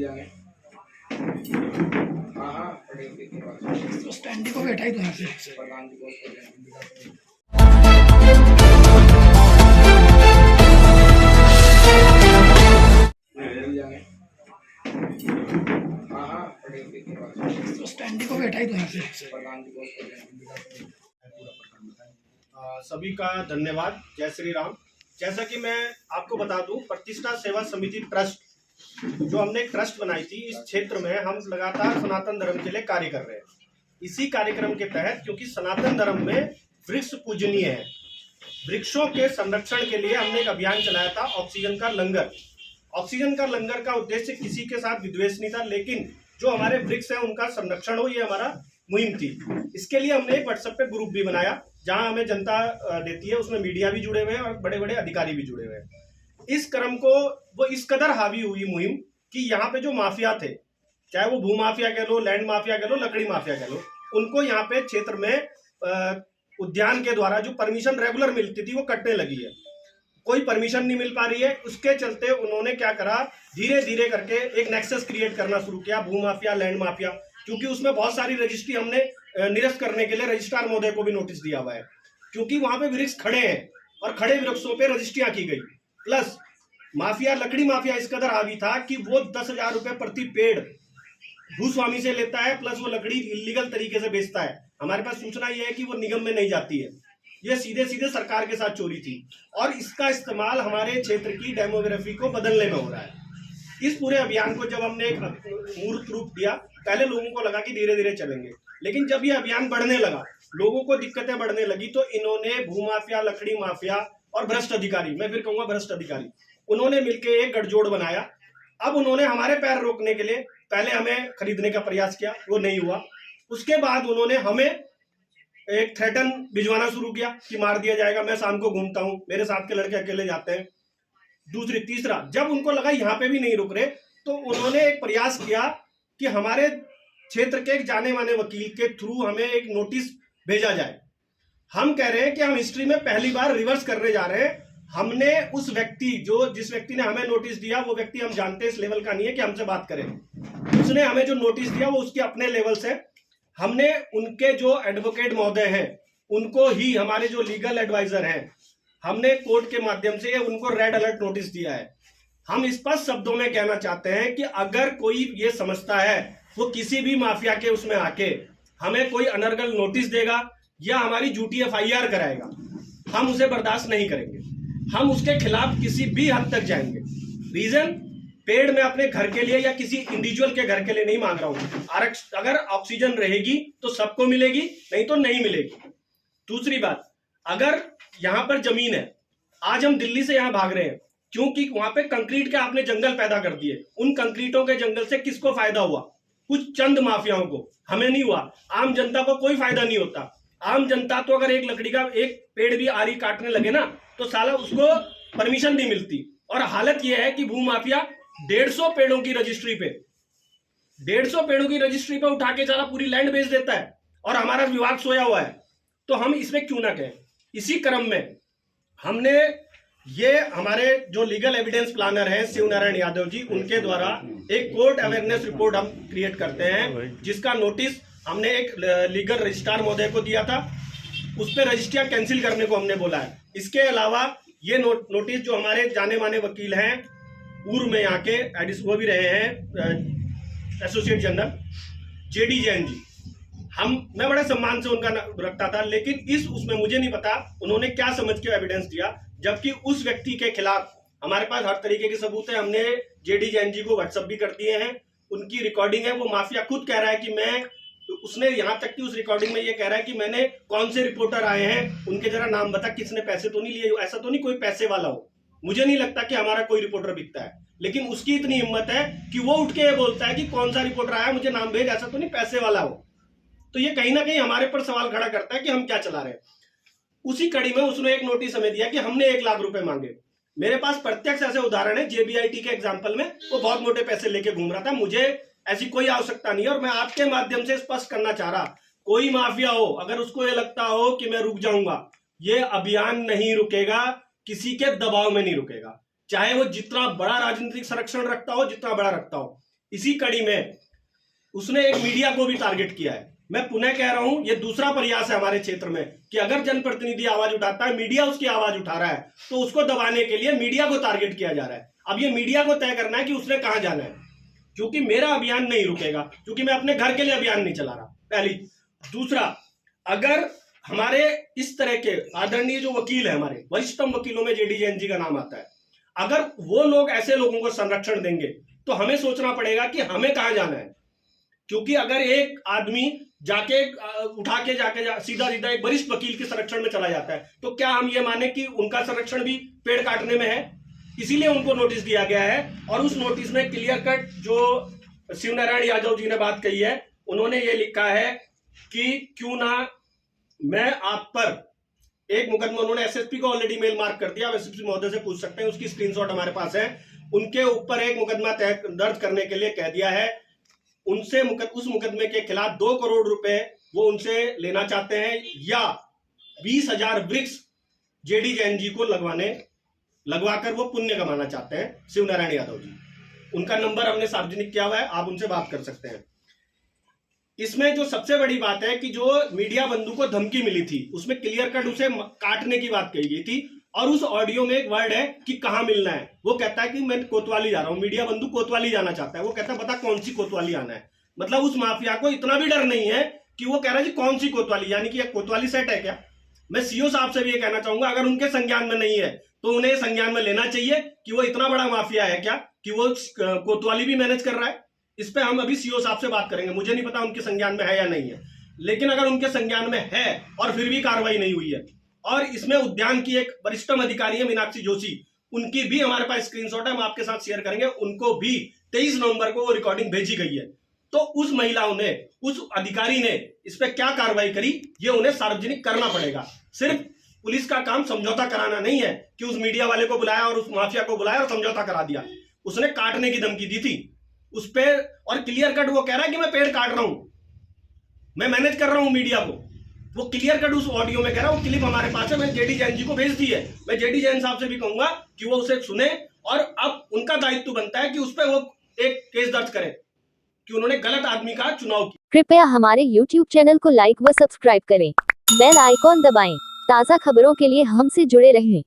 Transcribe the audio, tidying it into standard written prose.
तो स्टैंडी को बैठा ही तो यहाँ से तो स्टैंडी को बैठा ही तो यहाँ से। सभी का धन्यवाद। जय श्री राम। जैसा कि मैं आपको बता दूं, प्रतिष्ठा सेवा समिति ट्रस्ट जो हमने एक ट्रस्ट बनाई थी, इस क्षेत्र में हम लगातार सनातन धर्म के लिए कार्य कर रहे हैं। इसी कार्यक्रम के तहत, क्योंकि सनातन धर्म में वृक्ष पूजनीय है, वृक्षों के संरक्षण के लिए हमने एक अभियान चलाया था, ऑक्सीजन का लंगर। ऑक्सीजन का लंगर का उद्देश्य किसी के साथ विद्वेष नहीं था, लेकिन जो हमारे वृक्ष हैं उनका संरक्षण हो, ये हमारा मुहिम थी। इसके लिए हमने एक व्हाट्सएप पे ग्रुप भी बनाया, जहां हमें जनता देती है, उसमें मीडिया भी जुड़े हुए हैं और बड़े बड़े अधिकारी भी जुड़े हुए हैं। इस क्रम को वो इस कदर हावी हुई मुहिम कि यहाँ पे जो माफिया थे, चाहे वो भू माफिया कह लो, लैंड माफिया कह लो, लकड़ी माफिया कह लो, उनको यहाँ पे क्षेत्र में उद्यान के द्वारा जो परमिशन रेगुलर मिलती थी वो कटने लगी है। कोई परमिशन नहीं मिल पा रही है। उसके चलते उन्होंने क्या करा, धीरे धीरे करके एक नेक्सस क्रिएट करना शुरू किया, भू माफिया, लैंड माफिया। क्योंकि उसमें बहुत सारी रजिस्ट्री हमने निरस्त करने के लिए रजिस्ट्रार महोदय को भी नोटिस दिया हुआ है, क्योंकि वहां पे वृक्ष खड़े हैं और खड़े वृक्षों पे रजिस्ट्रियां की गई। प्लस माफिया, लकड़ी माफिया इस कदर हावी था कि वो 10,000 रुपए प्रति पेड़ भूस्वामी से लेता है, प्लस वो लकड़ी इलीगल तरीके से बेचता है। हमारे पास सूचना ये है कि वो निगम में नहीं जाती है, ये सीधे सीधे सरकार के साथ चोरी थी, और इसका इस्तेमाल हमारे क्षेत्र की डेमोग्राफी को बदलने में हो रहा है। इस पूरे अभियान को जब हमने एक मूर्त रूप दिया, पहले लोगों को लगा कि धीरे धीरे चलेंगे, लेकिन जब ये अभियान बढ़ने लगा, लोगों को दिक्कतें बढ़ने लगी, तो इन्होंने भूमाफिया, लकड़ी माफिया और भ्रष्ट अधिकारी, मैं फिर कहूंगा भ्रष्ट अधिकारी, उन्होंने मिलकर एक गठजोड़ बनाया। अब उन्होंने हमारे पैर रोकने के लिए पहले हमें खरीदने का प्रयास किया, वो नहीं हुआ। उसके बाद उन्होंने हमें एक थ्रेटन भिजवाना शुरू किया कि मार दिया जाएगा, मैं शाम को घूमता हूं, मेरे साथ के लड़के अकेले जाते हैं। तीसरा, जब उनको लगा यहाँ पे भी नहीं रुक रहे, तो उन्होंने एक प्रयास किया कि हमारे क्षेत्र के एक जाने माने वकील के थ्रू हमें एक नोटिस भेजा जाए। हम कह रहे हैं कि हम हिस्ट्री में पहली बार रिवर्स करने जा रहे हैं। हमने उस व्यक्ति, जिस व्यक्ति ने हमें नोटिस दिया, वो व्यक्ति हम जानते हैं इस लेवल का नहीं है कि हमसे बात करें। उसने हमें जो नोटिस दिया वो उसके अपने लेवल से, हमने उनके जो एडवोकेट महोदय हैं उनको ही, हमारे जो लीगल एडवाइजर हैं, हमने कोर्ट के माध्यम से उनको रेड अलर्ट नोटिस दिया है। हम स्पष्ट शब्दों में कहना चाहते हैं कि अगर कोई ये समझता है वो किसी भी माफिया के उसमें आके हमें कोई अनर्गल नोटिस देगा या हमारी झूठी FIR कराएगा, हम उसे बर्दाश्त नहीं करेंगे। हम उसके खिलाफ किसी भी हद तक जाएंगे। रीजन, पेड़ में अपने घर के लिए या किसी इंडिविजुअल के घर के लिए नहीं मांग रहा हूं। अगर ऑक्सीजन रहेगी तो सबको मिलेगी, नहीं तो नहीं मिलेगी। दूसरी बात, अगर यहां पर जमीन है, आज हम दिल्ली से यहां भाग रहे हैं क्योंकि वहां पे कंक्रीट के आपने जंगल पैदा कर दिए। उन कंक्रीटों के जंगल से किसको फायदा हुआ? कुछ चंद माफियाओं को, हमें नहीं हुआ। आम जनता को कोई फायदा नहीं होता। आम जनता तो अगर एक लकड़ी का एक पेड़ भी आरी काटने लगे ना, तो साला उसको परमिशन नहीं मिलती। और हालत यह है कि भू माफिया 150 पेड़ों की रजिस्ट्री पे 150 पेड़ों की रजिस्ट्री पे उठा के साला पूरी लैंड बेच देता है, और हमारा विवाद सोया हुआ है। तो हम इसमें क्यों ना कहें। इसी क्रम में हमने ये, हमारे जो लीगल एविडेंस प्लानर हैं शिव नारायण यादव जी, उनके द्वारा एक कोर्ट अवेयरनेस रिपोर्ट हम क्रिएट करते हैं, जिसका नोटिस हमने एक लीगल रजिस्ट्रार महोदय को दिया था। उस पर रजिस्ट्रियां कैंसिल करने को हमने बोला है। इसके अलावा ये नोटिस जो हमारे जाने माने वकील हैं पूर्व में यहाँ के वो भी रहे हैं, associate general JD Jain ji, मैं बड़े सम्मान से उनका रखता था, लेकिन उसमें मुझे नहीं पता उन्होंने क्या समझ के एविडेंस दिया, जबकि उस व्यक्ति के खिलाफ हमारे पास हर तरीके के सबूत है। हमने JD जैन जी को व्हाट्सएप भी कर दिए हैं, उनकी रिकॉर्डिंग है। वो माफिया खुद कह रहा है कि उसने यहाँ तक कि उस रिकॉर्डिंग में ये कह रहा है कि मैंने कौन से रिपोर्टर आए हैं, उनके जरा नाम बता, किसने पैसे तो नहीं लिए। ऐसा तो नहीं कोई पैसे वाला हो, मुझे नहीं लगता कि हमारा कोई रिपोर्टर बिकता है, लेकिन उसकी इतनी हिम्मत है कि वो उठ के ये बोलता है कि कौन सा रिपोर्टर आया, मुझे नाम भेज, ऐसा तो नहीं पैसे वाला हो। तो ये कहीं ना कहीं हमारे पर सवाल खड़ा करता है कि हम क्या चला रहे हैं। उसी कड़ी में उसने एक नोटिस हमें दिया कि हमने 1 लाख रुपए मांगे। मेरे पास प्रत्यक्ष ऐसे उदाहरण है। JBIT के एग्जाम्पल में वो बहुत मोटे पैसे लेके घूम रहा था, मुझे ऐसी कोई आवश्यकता नहीं है। और मैं आपके माध्यम से स्पष्ट करना चाह रहा, कोई माफिया हो, अगर उसको ये लगता हो कि मैं रुक जाऊंगा, ये अभियान नहीं रुकेगा, किसी के दबाव में नहीं रुकेगा, चाहे वो जितना बड़ा राजनीतिक संरक्षण रखता हो, जितना बड़ा रखता हो। इसी कड़ी में उसने एक मीडिया को भी टारगेट किया है। मैं पुनः कह रहा हूं, ये दूसरा प्रयास है हमारे क्षेत्र में कि अगर जनप्रतिनिधि आवाज उठाता है, मीडिया उसकी आवाज उठा रहा है, तो उसको दबाने के लिए मीडिया को टारगेट किया जा रहा है। अब ये मीडिया को तय करना है कि उसने कहां जाना है, क्योंकि मेरा अभियान नहीं रुकेगा, क्योंकि मैं अपने घर के लिए अभियान नहीं चला रहा, पहली। दूसरा, अगर हमारे इस तरह के आदरणीय जो वकील है, हमारे वरिष्ठतम वकीलों में जेडी जैन जी का नाम आता है, अगर वो लोग ऐसे लोगों को संरक्षण देंगे तो हमें सोचना पड़ेगा कि हमें कहां जाना है। क्योंकि अगर एक आदमी जाके उठा के सीधा सीधा एक वरिष्ठ वकील के संरक्षण में चला जाता है, तो क्या हम ये माने कि उनका संरक्षण भी पेड़ काटने में है? इसीलिए उनको नोटिस दिया गया है। और उस नोटिस में क्लियर कट जो शिवनारायण यादव जी ने बात कही है, उन्होंने ये लिखा है कि क्यों ना मैं आप पर एक मुकदमा, उन्होंने एसएसपी को ऑलरेडी मेल मार्क कर दिया, एसएसपी महोदय से पूछ सकते हैं, उसकी स्क्रीनशॉट हमारे पास है। उनके ऊपर एक मुकदमा दर्ज करने के लिए कह दिया है। उनसे उस मुकदमे के खिलाफ 2 करोड़ रुपए वो उनसे लेना चाहते हैं, या 20,000 वृक्ष जेडी जैन जी को लगवाकर वो पुण्य कमाना चाहते हैं, शिवनारायण यादव जी। उनका नंबर हमने सार्वजनिक किया हुआ है, आप उनसे बात कर सकते हैं। इसमें जो सबसे बड़ी बात है कि जो मीडिया बंधु को धमकी मिली थी, उसमें क्लियर कट उसे काटने की बात कही गई थी। और उस ऑडियो में एक वर्ड है कि कहां मिलना है। वो कहता है कि मैं कोतवाली जा रहा हूं, मीडिया बंधु कोतवाली जाना चाहता है। वो कहता है बता कौन सी कोतवाली आना है। मतलब उस माफिया को इतना भी डर नहीं है कि वो कह रहा है जी कौन सी कोतवाली, यानी कि कोतवाली सेट है क्या। मैं सीओ साहब से भी ये कहना चाहूंगा, अगर उनके संज्ञान में नहीं है तो उन्हें संज्ञान में लेना चाहिए कि वो इतना बड़ा माफिया है क्या कि वो कोतवाली भी मैनेज कर रहा है। इस पे हम अभी सीओ साहब से बात करेंगे। मुझे नहीं पता उनके संज्ञान में है या नहीं है, लेकिन अगर उनके संज्ञान में है और फिर भी कार्रवाई नहीं हुई है, और इसमें उद्यान की एक वरिष्ठतम अधिकारी है मीनाक्षी जोशी, उनकी भी हमारे पास स्क्रीनशॉट है, हम आपके साथ शेयर करेंगे। उनको भी 23 नवंबर को वो रिकॉर्डिंग भेजी गई है। तो उस महिलाओं ने, उस अधिकारी ने इस पे क्या कार्रवाई करी, ये उन्हें सार्वजनिक करना पड़ेगा। सिर्फ पुलिस का काम समझौता कराना नहीं है कि उस मीडिया वाले को बुलाया और उस माफिया को बुलाया और समझौता करा दिया। उसने काटने की धमकी दी थी उस पे, और क्लियर कट वो कह रहा है कि मैं पेड़ काट रहा हूं, मैं मैनेज कर रहा हूं मीडिया को। वो क्लियर कट उस ऑडियो में कह रहा है, वो क्लिप हमारे पास है, मैं जेडी जैन जी को भेज दी है। मैं जेडी जैन साहब से भी कहूंगा कि वो उसे सुने, और अब उनका दायित्व बनता है कि उस पर वो एक केस दर्ज करें कि उन्होंने गलत आदमी का चुनाव किया। कृपया हमारे YouTube चैनल को लाइक व सब्सक्राइब करें, बेल आइकॉन दबाएं, ताज़ा खबरों के लिए हमसे जुड़े रहें।